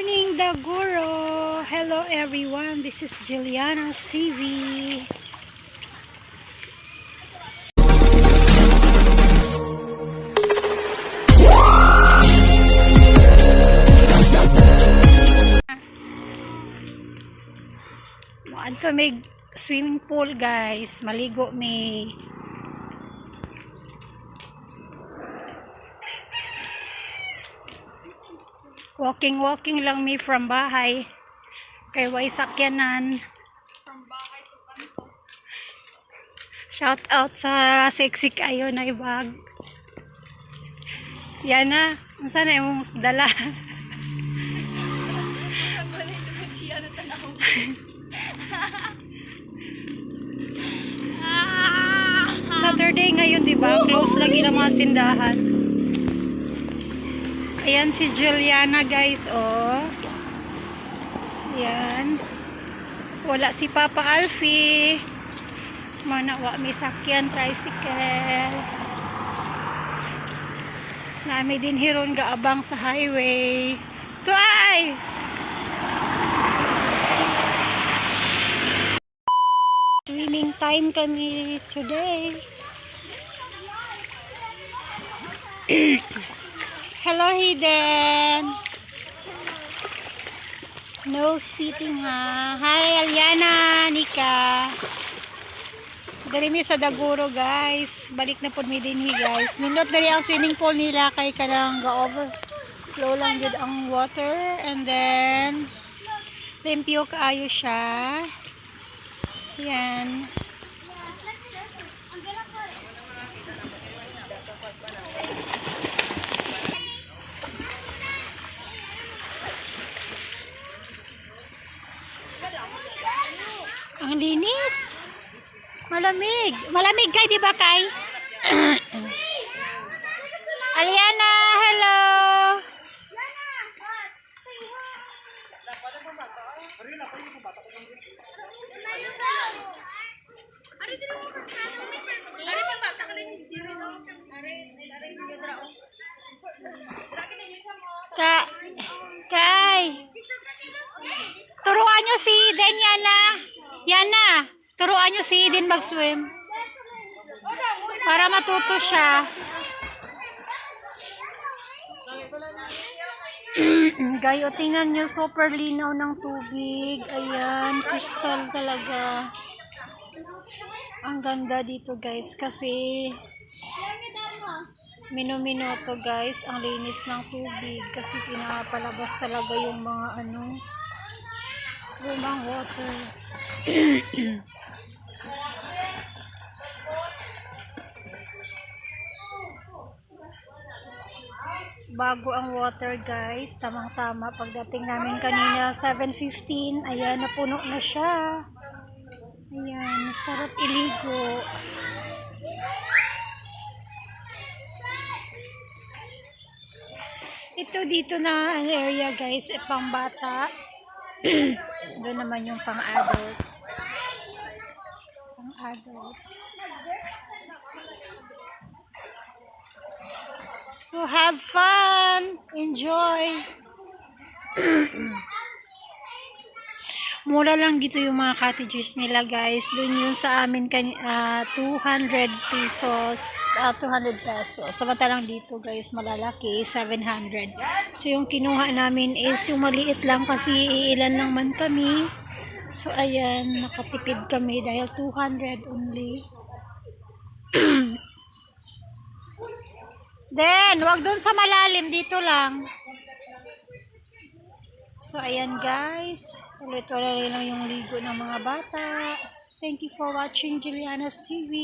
Morning, Daguro! Hello everyone, this is Juliana's TV. Ito may swimming pool guys, maligo may. Walking lang mi from bahay. Kay way sakyanan. From bahay to kanto. Shout out sa sexy kayo na ibag. Yan na. Unsa na imong dala? Saturday ngayon, di ba? Close lagi ng mga sindahan. Ayan si Juliana guys, oh. Ayan. Wala si Papa Alfie. Manawa may sakyan, tricycle. Nami din hiron gaabang sa highway. Tuay! Swimming time kami today. Hello, Hidden. No spitting, ha. Hi, Aliana, Nika. Dari mi sa Daguro, guys. Balik na po mi din, guys. Nindot dari ang swimming pool nila kay kanang ga-overflow lang dyan ang water. And then, limpyo kaayo siya. Yan. Ang linis. Malamig. Malamig kay, di ba kay? Aliana, hello. Kay. Turuan nyo si Denyana. Yana, turuan nyo si Eden mag-swim. Para matuto siya. Gayo, tingnan nyo, super linaw ng tubig. Ayan, crystal talaga. Ang ganda dito guys, kasi minuto guys, ang linis ng tubig. Kasi pinapalabas talaga yung mga lumang water. Bago ang water guys, tamang-tama pagdating namin kanina 7:15, ayan, napuno na siya. Ayan, sarap iligo. Ito dito na ang area guys, pang bata. Doon naman yung pang adult. Pang adult. So have fun, enjoy. Mura lang dito yung mga cottages nila guys. Doon yung sa amin 200 pesos, 200 pesos. Samantalang dito guys malalaki 700. So yung kinuha namin is yung maliit lang kasi ilan lang man kami. So ayan, nakatipid kami dahil 200 only. Then, wag doon sa malalim, dito lang. So, ayan guys. Tuloy-tuloy lang yung ligo ng mga bata. Thank you for watching Juliana's TV.